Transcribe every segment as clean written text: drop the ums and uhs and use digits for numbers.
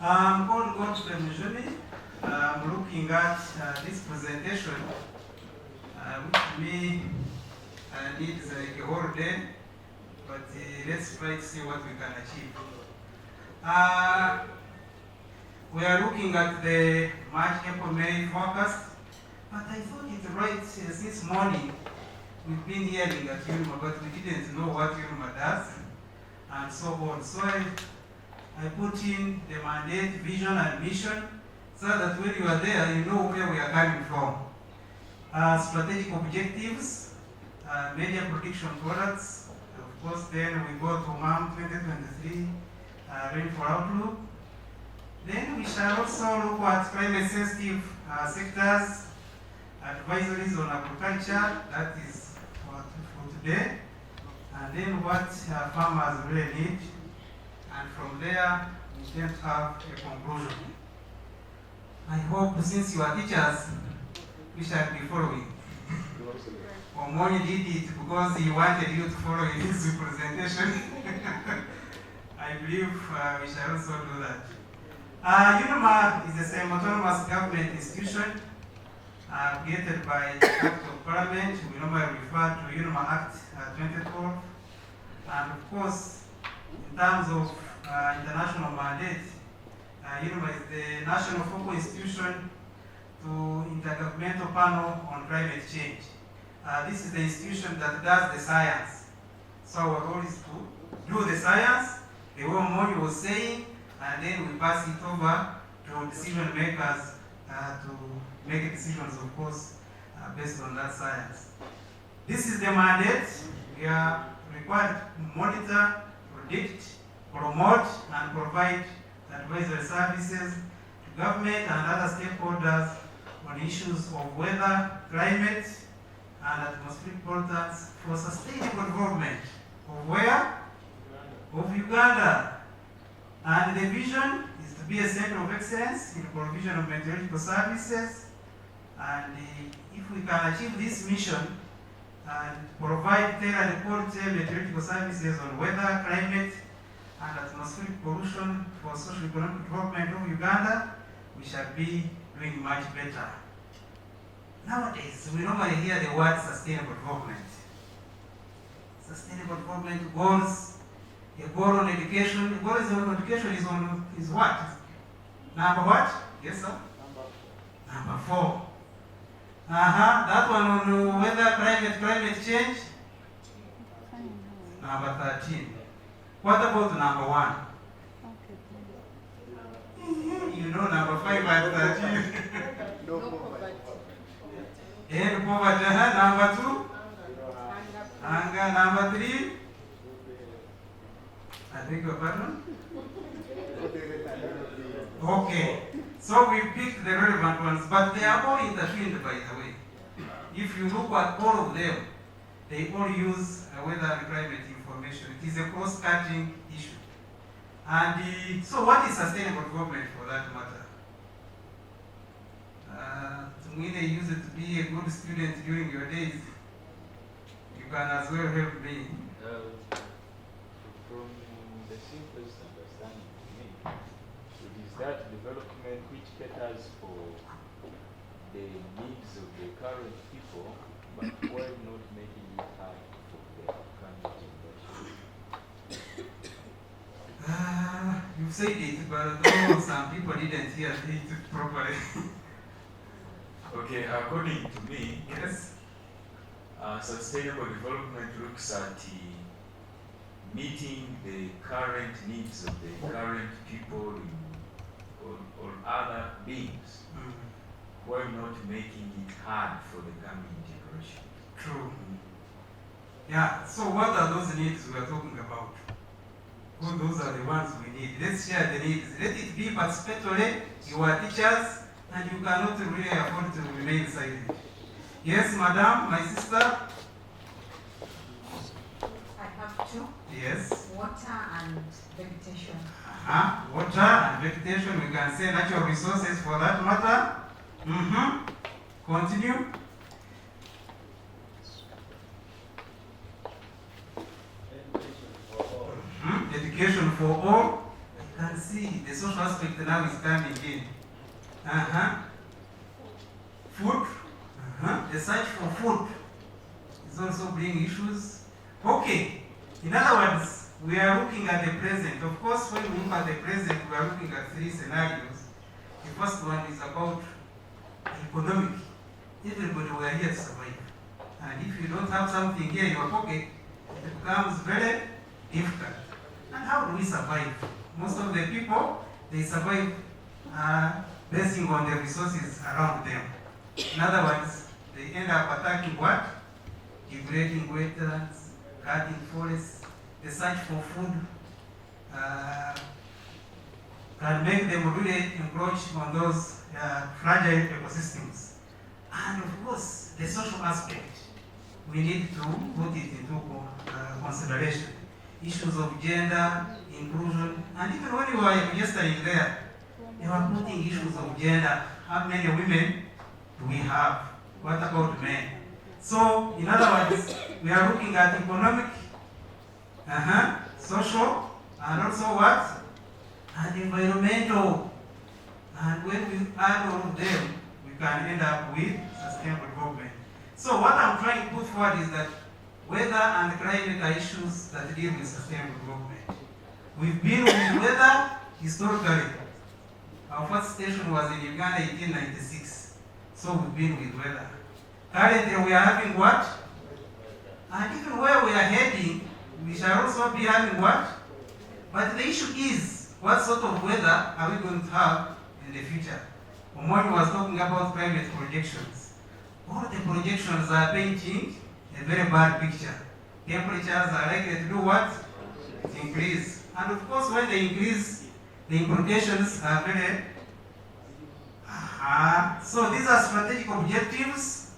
I'm called Godfrey Mujuni. I'm looking at this presentation, which to me needs like a whole day, but let's try to see what we can achieve. We are looking at the March, April, May forecast, but I thought it right since morning. We've been hearing at UNMA, but we didn't know what UNMA does, and so on. So I put in the mandate, vision, and mission, so that when you are there, you know where we are coming from. Strategic objectives, media prediction products, of course, then we go to MAM 2023 rainfall outlook. Then we shall also look at climate sensitive sectors, advisories on agriculture, that is for today, and then what farmers really need. And from there, we then have a conclusion. I hope since you are teachers, we shall be following. Omoni did it because he wanted you to follow his presentation. I believe we shall also do that. UNMA is the same autonomous government institution created by the Act of Parliament. We normally refer to UNMA Act 2012. And of course, in terms of international mandate, UNMA is the national focal institution to Intergovernmental Panel on Climate Change. This is the institution that does the science. So our role is to do the science, the way Moni was saying, and then we pass it over to decision makers to make decisions, of course, based on that science. This is the mandate. We are required to monitor, predict, promote, and provide advisory services to government and other stakeholders on issues of weather, climate, and atmospheric pollutants for sustainable development of where? Of Uganda. And the vision is to be a center of excellence in provision of meteorological services. And if we can achieve this mission and provide tailored quality meteorological services on weather, climate, and atmospheric pollution for socio-economic development of Uganda, we shall be doing much better. Nowadays, we normally hear the word sustainable development. Sustainable development goals. A goal on education. The goal on education is what? Number what? Yes, sir? Number 4. That one on weather, climate change. Number 13. What about number 1? You know number 5 and 13. No poverty. And poverty. Number 2? Hunger. Number 3? I beg your pardon? Okay. So we picked the relevant ones, but they are all intertwined, by the way. If you look at all of them, they all use weather and climate information. It is a cross-cutting issue. And so what is sustainable development for that matter? To me, they use it to be a good student during your days. You can as well help me. From the simplest understanding to me, it is that development which caters for the needs of the current people, but while not making it hard for the upcoming generation. You've said it, but some people didn't hear it properly. Okay, according to me, Yes. Sustainable development looks at meeting the current needs of the current people or other beings, while not making it hard for the coming generation. True. Yeah, so what are those needs we are talking about? Well, those are the ones we need. Let's share the needs. Let it be participatory. You are teachers and you cannot really afford to remain silent. Yes, madam, my sister? I have 2. Yes. Water and vegetation. Water and vegetation, we can say natural resources for that matter. Continue. Education for all. I can see the social aspect now is coming in. Food. The search for food is also bringing issues. Okay. In other words, we are looking at the present. Of course, when we look at the present, we are looking at three scenarios. The first one is about economic. Everybody we are here to survive. And if you don't have something here in your pocket, it becomes very difficult. And how do we survive? Most of the people, they survive basing on the resources around them. In other words, they end up attacking what? Degrading wetlands, cutting forests. The search for food can make them really encroach on those fragile ecosystems. And of course, the social aspect, we need to put it into consideration. Issues of gender, inclusion, and even when you were registering there, you are putting issues of gender. How many women do we have? What about men? So, in other words, we are looking at economic, social, and also what? And environmental. And when we add all of them, we can end up with sustainable development. So what I'm trying to put forward is that weather and climate are issues that deal with sustainable development. We've been with weather historically. Our first station was in Uganda in 1896. So we've been with weather. Currently we are having what? And even where we are heading, we shall also be having what? But the issue is, what sort of weather are we going to have in the future? Omoni was talking about climate projections. All the projections are painting a very bad picture. Temperatures are likely to do what? Increase. And of course, when they increase, the implications are very... So these are strategic objectives.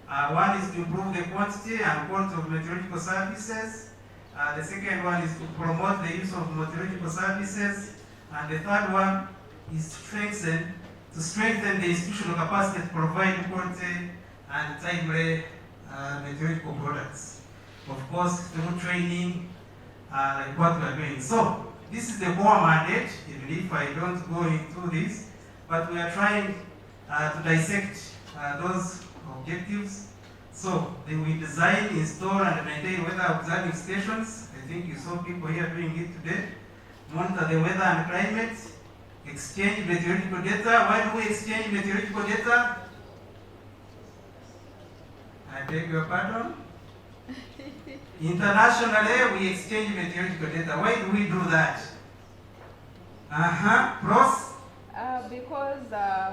One is to improve the quantity and quality of meteorological services. The second one is to promote the use of meteorological services. And the third one is to strengthen the institutional capacity to provide quality and timely meteorological products. Of course, through training, like what we are doing. So, this is the core mandate, even if I don't go into this, but we are trying to dissect those objectives. So, they will design, install, and maintain weather observing stations. I think you saw people here doing it today. Monitor the weather and climate. Exchange meteorological data. Why do we exchange meteorological data? I beg your pardon? Internationally, we exchange meteorological data. Why do we do that? Pros? Because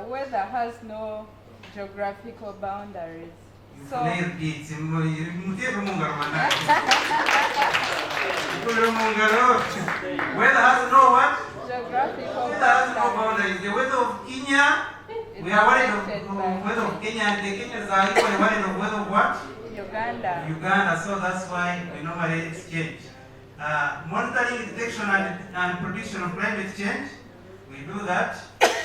weather has no geographical boundaries. So weather has no what? Geographical Weather has no boundaries. The weather of Kenya, we are worried of weather of Kenya, and the Kenyans are equally worried of weather of what? Uganda. Uganda, so that's why we normally exchange. Monitoring, detection, and prediction of climate change, we do that.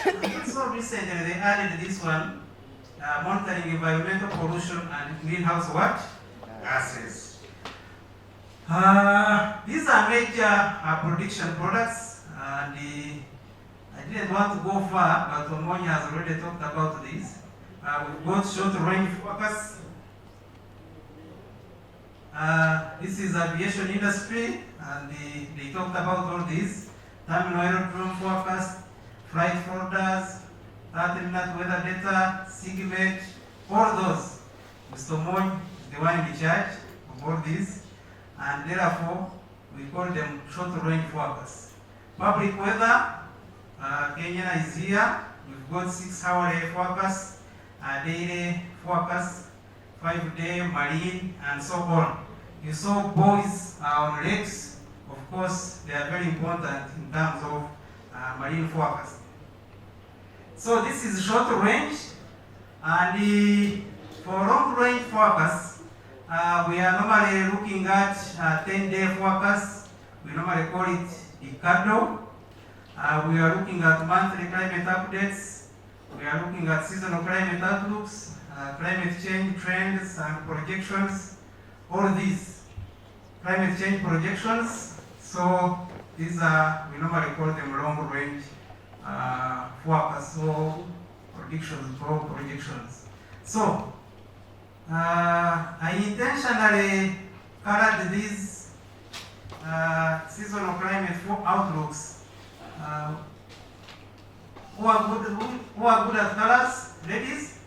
And also recently they added this one, monitoring environmental pollution and greenhouse what? Gases. These are major prediction products, and I didn't want to go far, but Omoni has already talked about this. We've got short range forecast. This is aviation industry, and they talked about all this. Terminal aerodrome forecast, flight forecast, 30-minute weather data, SIGMET, all those. Mr. Moy is the one in charge of all this, and therefore we call them short-range forecasts. Public weather, Kenya is here. We've got 6-hour forecast, daily forecast, 5-day marine, and so on. You saw buoys on lakes. Of course, they are very important in terms of marine forecast. So this is short range, and for long range forecast, we are normally looking at 10-day forecast. We normally call it decadal. We are looking at monthly climate updates. We are looking at seasonal climate outlooks, climate change trends and projections. All these climate change projections. So These are, we normally call them long range forecasts or predictions, or projections. So, I intentionally colored these seasonal climate outlooks. Who are good at colors? Ladies?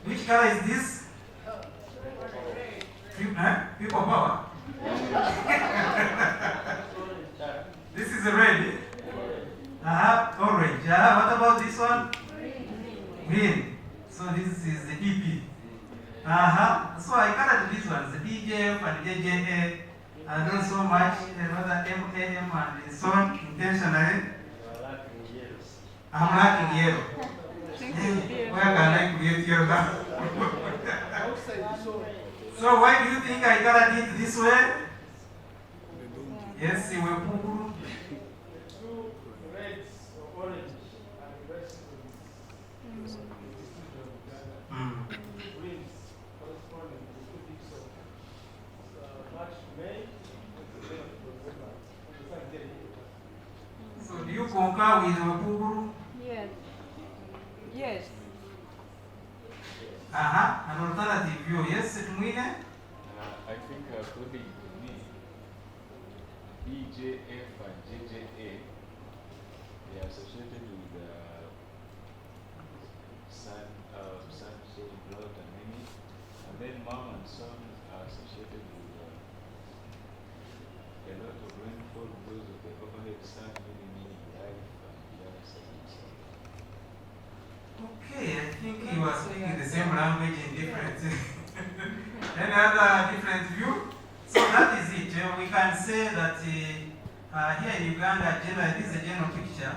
Which color is this? People power. This is a red. Orange. What about this one? Green. So this is the DP. So I colored these ones, the DJF and JJA, and not so much rather MAM and so on intentionally. I'm lacking yellow. Where can I create yellow? So why do you think I colored it this way? Yes, we will put reds, orange, and the rest greens corresponding to 2 weeks of March, May, So do you concur with Wapuguru? Yes. Yes. An alternative view. Yes, Tumwine? I think according to me, EJF and JJA, they are associated with sun-shade drought and many, and then mom and son are associated with a lot of rainfall because of the overhead sun, meaning life and life. Okay, I think you are speaking the same language in different any other different view. So that is it. We can say that here in Uganda, generally, this is a general picture.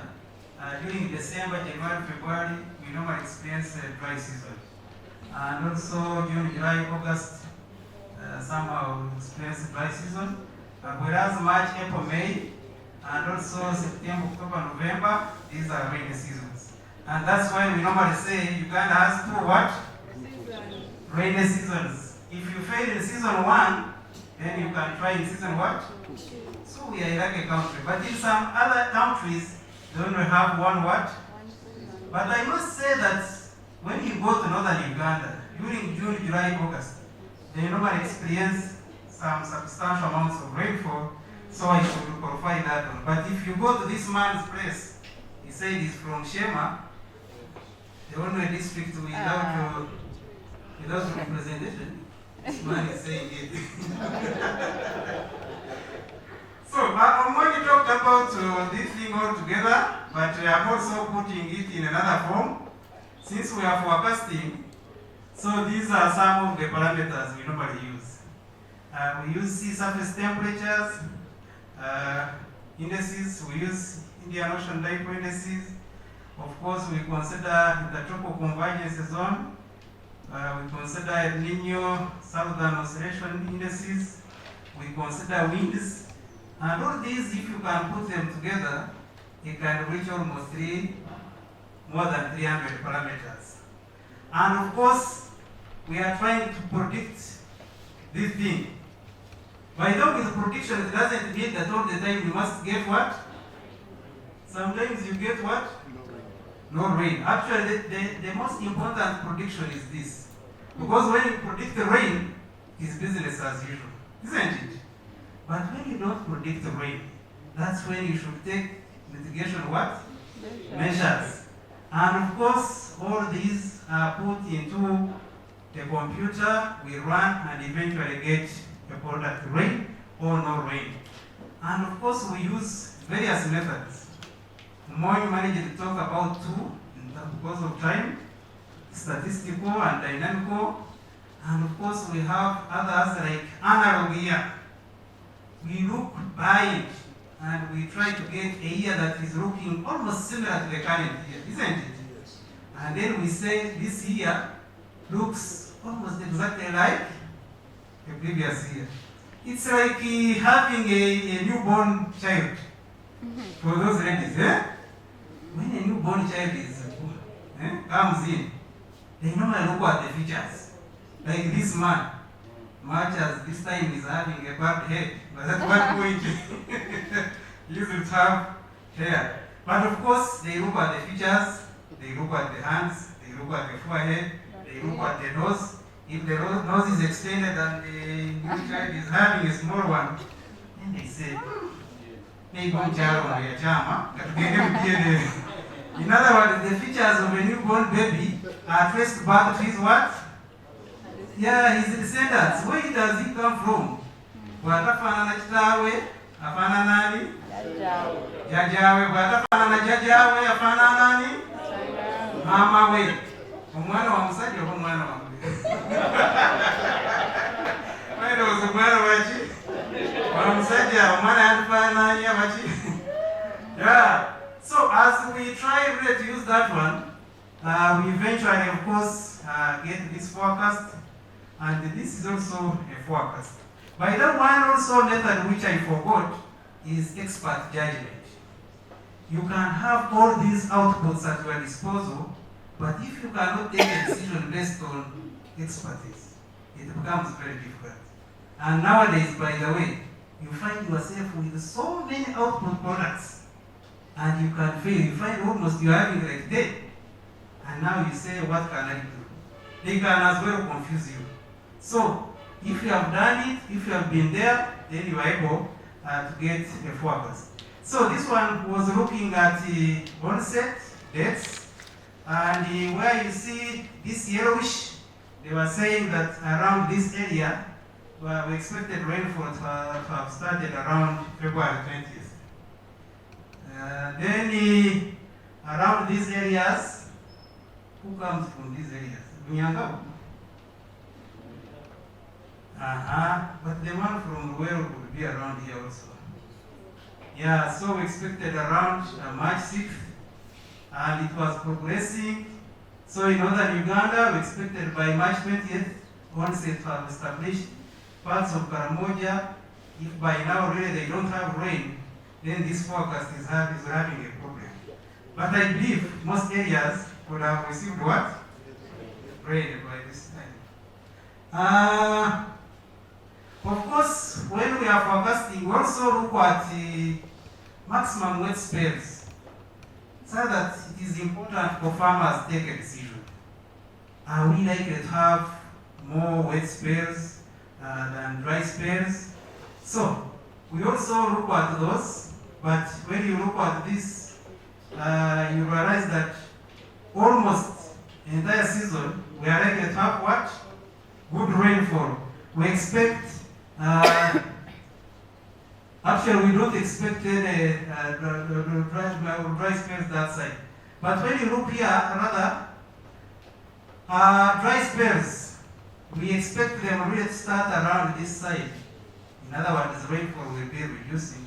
During December, January, February, we normally experience dry season. And also June, July, August, somehow we experience dry season. Whereas March, April, May, and also September, October, November, these are rainy seasons. And that's why we normally say Uganda has 2 what? Rainy seasons. If you fail in season 1, then you can try in season what? So we are like a country. But in some other countries, they only have 1 what? But I must say that when you go to northern Uganda, during June, July, August, they normally experience some substantial amounts of rainfall, so I should qualify that one. But if you go to this man's place, he said he's from Shema, the only district without representation. This man is saying it. So I'm only talked about this thing all together, but I'm also putting it in another form. Since we are forecasting, so these are some of the parameters we normally use. We use sea surface temperatures, indices, we use Indian Ocean dipole indices. Of course, we consider the tropical convergence zone. We consider El Nino Southern Oscillation indices. We consider winds. And all these, if you can put them together, you can reach almost more than 300 parameters. And of course, we are trying to predict this thing. By the way, with prediction, it doesn't mean that all the time you must get what? Sometimes you get what? No rain. Actually, the most important prediction is this. Because when you predict the rain, it's business as usual, isn't it? But when you don't predict the rain, that's when you should take mitigation what? Measures. And of course, all these are put into the computer, we run and eventually get a product rain or no rain. And of course, we use various methods. More managed to talk about 2 because of time, statistical and dynamical. And of course, we have others like analog year. We look by it and we try to get a year that is looking almost similar to the current year, isn't it? Yes. And then we say this year looks almost exactly like the previous year. It's like having a newborn child. For those ladies, when a newborn child comes in, they normally look at the features. Like this man much as this time is having a bad head, but at one point you should have hair. But of course, they look at the features, they look at the hands, they look at the forehead, they look at the nose. If the nose is extended and the new child is having a small one, then they say, maybe chama. In other words, the features of a newborn baby are traced back to his what? Yeah, his descendants. Where does he come from? Bwatafanana kitawe, afana nani? Jajawe. Bwatafanana jajawe, afana nani? Mama we. Omwana wa musajja oba omwana wa Where was the omwana wachi? Wa musajja omwana yandifana nani abachi? Yeah. So as we try really to use that one, we eventually, of course, get this forecast, and this is also a forecast. By the one also method which I forgot is expert judgment. You can have all these outputs at your disposal, but if you cannot take a decision based on expertise, it becomes very difficult. And nowadays, by the way, you find yourself with so many output products, and you can fail. You find almost you're having like dead. And now you say, what can I do? They can as well confuse you. So, if you have done it, if you have been there, then you are able to get a forecast. So this one was looking at the onset, dates, and where you see this yellowish, they were saying that around this area, we expected rainfall to have started around February 20th. Then around these areas, who comes from these areas? Bunyanga? But the one from Ruel would be around here also. Yeah, so we expected around March 6th, and it was progressing. So in northern Uganda, we expected by March 20th, onset to have established parts of Karamoja. If by now really they don't have rain, then this forecast is having a problem. But I believe most areas would have received what? Rain by this time. Of course, when we are forecasting, we also look at the maximum wet spells, so that it is important for farmers to take a decision. Are we likely to have more wet spells than dry spells? So, we also look at those, but when you look at this, you realize that almost the entire season, we are likely to have what? Good rainfall. We expect, actually we don't expect any dry spells that side. But when you look here, rather, dry spells, we expect them really to start around this side. In other words, rainfall will be reducing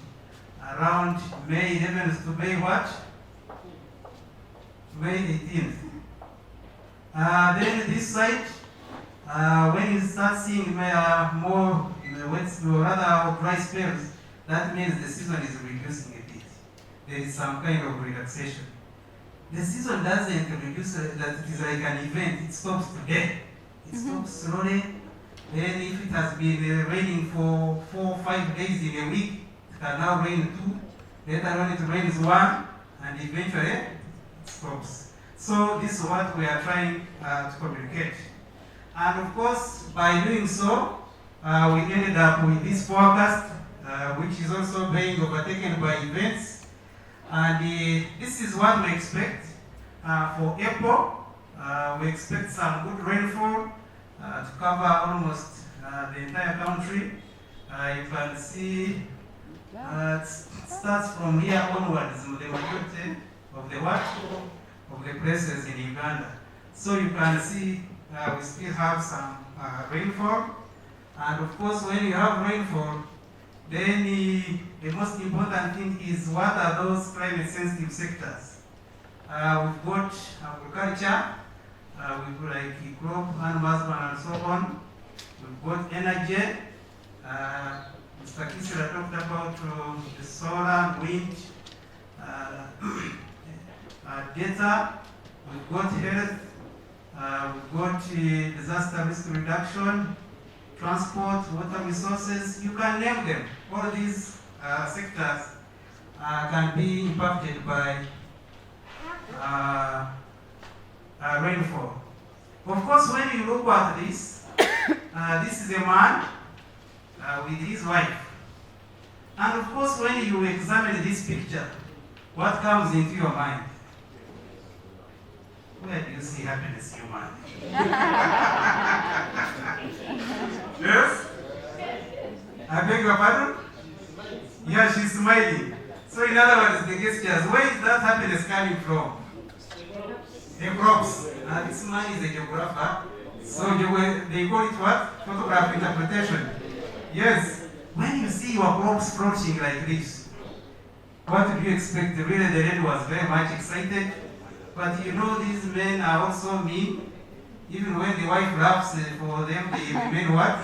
around May 11th to May what? May 18th. Then this side, when you start seeing more wet, or rather dry spells, that means the season is reducing a bit. There is some kind of relaxation. The season doesn't reduce that it is like an event, it stops today. It stops slowly. Then if it has been raining for 4 or 5 days in a week, it can now rain 2. Later on it rains 1, and eventually it stops. So this is what we are trying to communicate. And of course, by doing so, we ended up with this forecast, which is also being overtaken by events. And this is what we expect for April. We expect some good rainfall to cover almost the entire country. You can see it starts from here onwards, the majority of the what? Of the places in Uganda. So you can see we still have some rainfall. And of course, when you have rainfall, then the most important thing is what are those climate sensitive sectors. We've got agriculture, we've got like crop, animal husbandry and so on. We've got energy. Mr. Kisera talked about the solar, wind, data. We've got health. We've got disaster risk reduction, transport, water resources, you can name them. All these sectors can be impacted by rainfall. Of course, when you look at this, this is a man with his wife. And of course, when you examine this picture, what comes into your mind? Where do you see happiness, human? Yes? I beg your pardon? Yeah, she's smiling. So in other words, the gestures, where is that happiness coming from? The crops. This man is a geographer. So they call it what? Photograph interpretation. Yes. When you see your crops flourishing like this, what do you expect? Really, the lady was very much excited. But you know, these men are also mean. Even when the wife laughs for them, they remain what?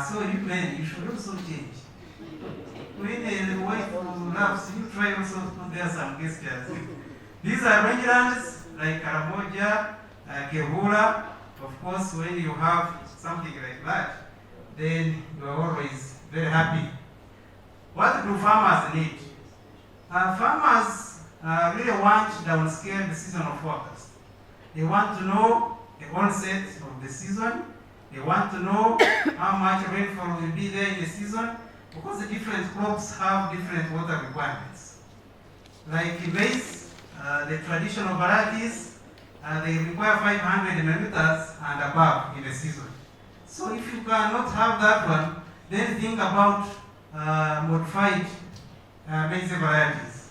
So you men, you should also change. When the wife laughs, you try also to put there some gestures. These are rangelands like Karamoja, Kehula. Of course, when you have something like that, then you are always very happy. What do farmers need? Farmers really want to downscale the seasonal forecast. They want to know the onset of the season. They want to know how much rainfall will be there in the season, because the different crops have different water requirements. Like maize, the traditional varieties, they require 500 millimeters and above in a season. So if you cannot have that one, then think about modified maize varieties.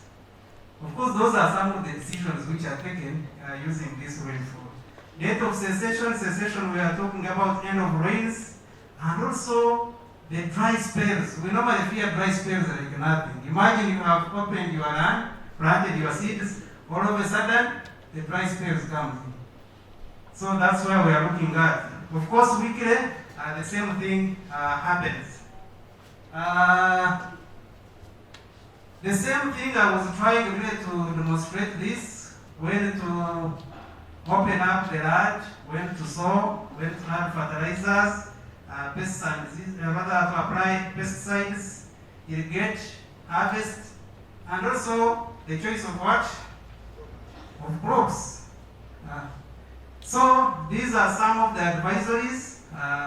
Of course, those are some of the decisions which are taken using this rainfall. Date of cessation, we are talking about end of rains, and also the dry spells. We normally fear dry spells like nothing. Imagine you have opened your land, planted your seeds, all of a sudden, the dry spells come in. So that's why we are looking at. Of course, weekly, the same thing happens. The same thing I was trying really to demonstrate this, when to open up the land, when to sow, when to add fertilizers, pesticides, rather to apply pesticides, irrigate, harvest, and also the choice of what? Of crops. So these are some of the advisories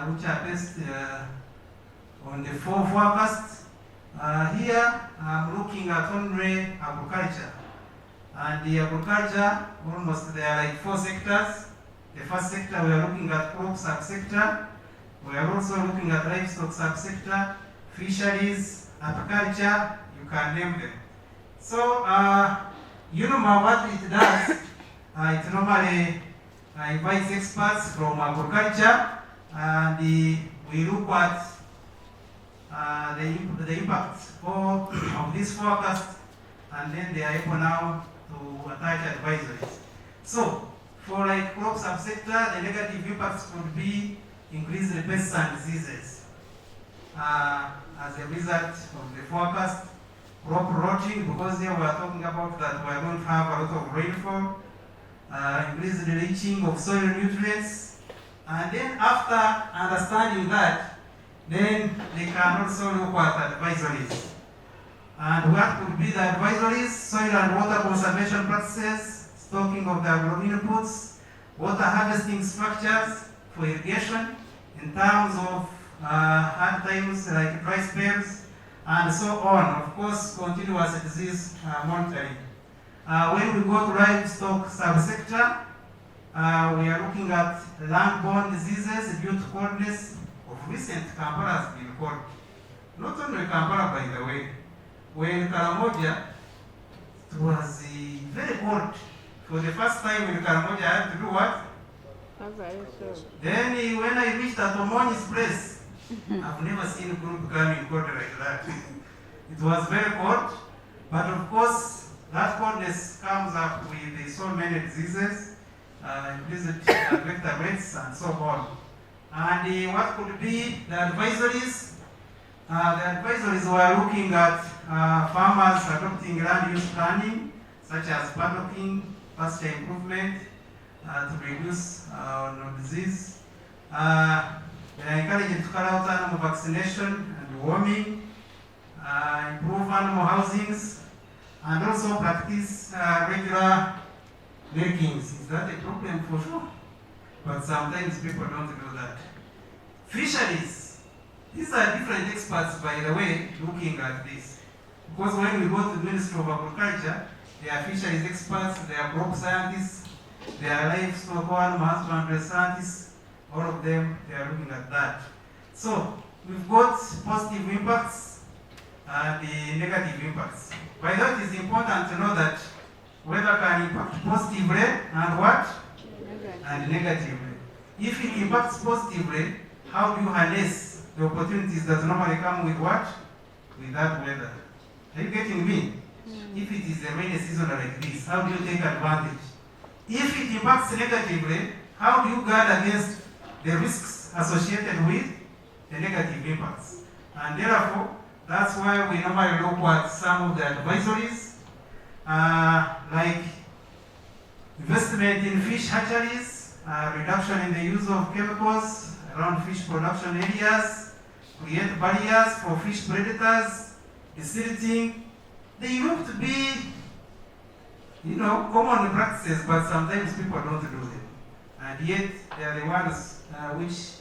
which are based on the 4 forecasts. Here I'm looking at only agriculture. And the agriculture, almost there are like 4 sectors. The first sector, we are looking at crop subsector. We are also looking at livestock subsector, fisheries, agriculture, you can name them. So, UNMA, what it does, it normally invites experts from agriculture, and we look at the impact of this forecast, and then they are able now to attach advisories. So, for like crop subsector, the negative impacts could be increased pests and diseases as a result of the forecast. Crop rotting, because here we are talking about that we are going to have a lot of rainfall, increased leaching of soil nutrients, and then after understanding that, then they can also look at advisories. And what could be the advisories? Soil and water conservation practices, stocking of the agro inputs, water harvesting structures for irrigation in terms of hard times like dry spells, and so on. Of course, continuous disease monitoring. When we go to livestock subsector, we are looking at land-borne diseases due to coldness. Of recent, Kampala has been cold. Not only Kampala, by the way. When Karamoja, it was very cold. For the first time in Karamoja, I had to do what? Then when I reached Atomoni's place, I've never seen a group becoming cold like that. It was very cold, but of course, that coldness comes up with so many diseases, increased vector rates, and so on. And what could be the advisories? The advisories were looking at farmers adopting land use planning, such as paddocking, pasture improvement, to reduce disease, They are encouraged to carry out animal vaccination and worming, improve animal housings, and also practice regular milkings. Is that a problem? For sure. But sometimes people don't do that. Fisheries. These are different experts, by the way, looking at this. Because when we go to the Ministry of Agriculture, they are fisheries experts, they are crop scientists, they are livestock animal husbandry scientists, all of them, they are looking at that. So, we've got positive impacts and the negative impacts. By that, it is important to know that weather can impact positively and what? And negatively. If it impacts positively, how do you harness the opportunities that normally come with what? With that weather. Are you getting me? If it is a rainy season like this, how do you take advantage? If it impacts negatively, how do you guard against the risks associated with the negative impacts? And therefore, that's why we normally look at some of the advisories, like investment in fish hatcheries, reduction in the use of chemicals around fish production areas, create barriers for fish predators, desilting. They look to be, common practices, but sometimes people don't do them. And yet, they are the ones which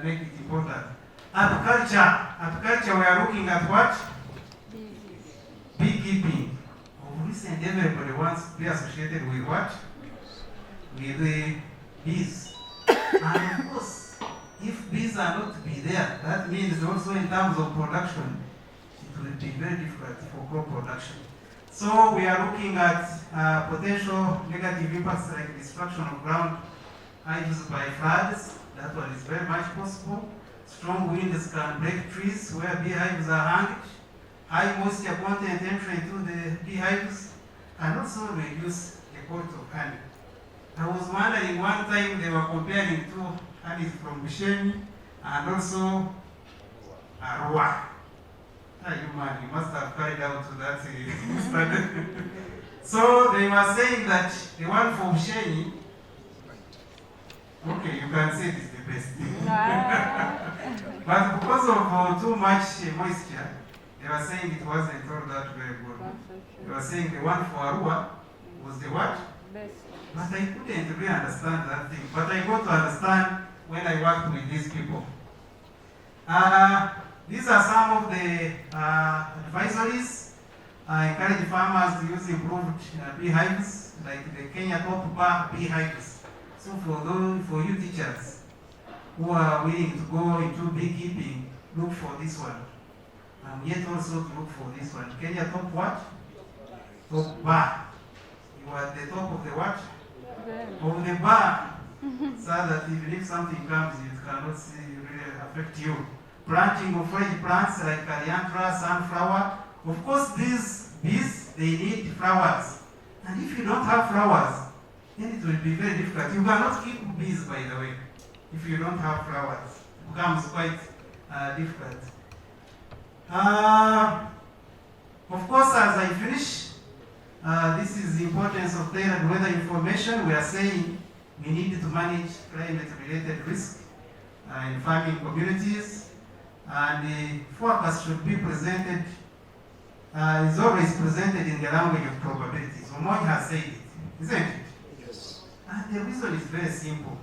make it important. Apiculture, we are looking at what? Beekeeping. Of recent, everybody wants to be associated with what? With the bees. And of course, if bees are not to be there, that means also in terms of production, it will be very difficult for crop production. So we are looking at potential negative impacts like destruction of ground hives by floods. That one is very much possible. Strong winds can break trees where beehives are hanged. High moisture content entry into the beehives can also reduce the quality of honey. I was wondering one time they were comparing two honeys from Mujuni and also Arua. You must have carried out to that study. So they were saying that the one from Mujuni, okay, you can say this is the best. But because of too much moisture, they were saying it wasn't all that very good. They were saying the one for Arua was the what? Best. But I couldn't really understand that thing. But I got to understand when I worked with these people. These are some of the advisories. I encourage farmers to use improved beehives, like the Kenya top bar beehives. So for you teachers who are willing to go into beekeeping, look for this one. And yet also to look for this one. Kenya top what? Top bar. You are at the top of the what? Of the bar. So that even if something comes, it cannot really affect you. Planting of fresh plants like coriander, sunflower. Of course, these bees, they need flowers. And if you don't have flowers, then it will be very difficult. You cannot keep bees, by the way, if you don't have flowers. It becomes quite difficult. Of course, as I finish, this is the importance of tailored weather information. We are saying we need to manage climate-related risk in farming communities, and the forecast should be presented, is always presented in the language of probabilities. Omoj has said it, isn't it? Yes. And the reason is very simple.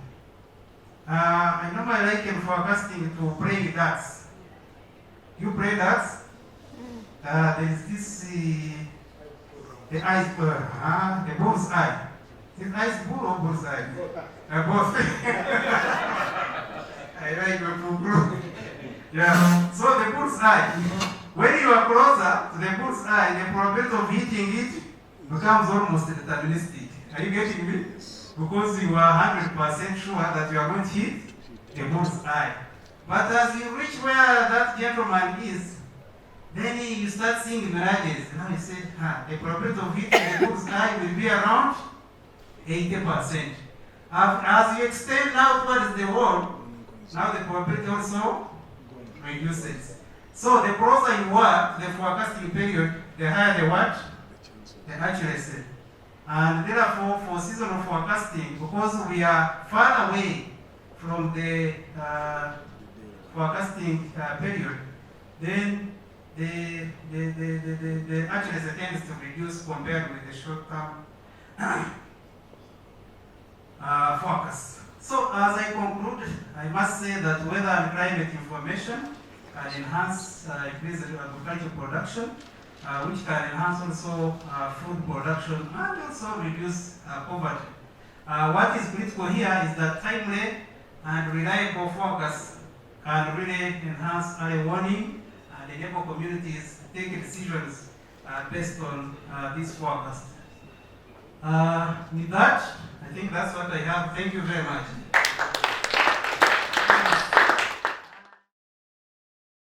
I normally liken forecasting to praying ducks. You pray ducks? There is this, the iceberg, the bull's eye. Is it ice bull or bull's eye? Both. I like your food. Yeah. So the bull's eye. When you are closer to the bull's eye, the probability of hitting it becomes almost deterministic. Are you getting me? Because you are 100% sure that you are going to hit the bull's eye. But as you reach where that gentleman is, then you start seeing mirages. Now you say, the probability of hitting the bull's eye will be around 80%. As you extend now towards the wall, now the probability also reduces. So the closer you are to the forecasting period, the higher the what? The accuracy. And therefore, for seasonal forecasting, because we are far away from the forecasting period, then the accuracy tends to reduce compared with the short-term forecast. So as I conclude, I must say that weather and climate information can enhance increase agricultural production, which can enhance also food production and also reduce poverty. What is critical here is that timely and reliable forecasts can really enhance early warning and enable communities to take decisions based on this forecast. With that, I think that's what I have. Thank you very much.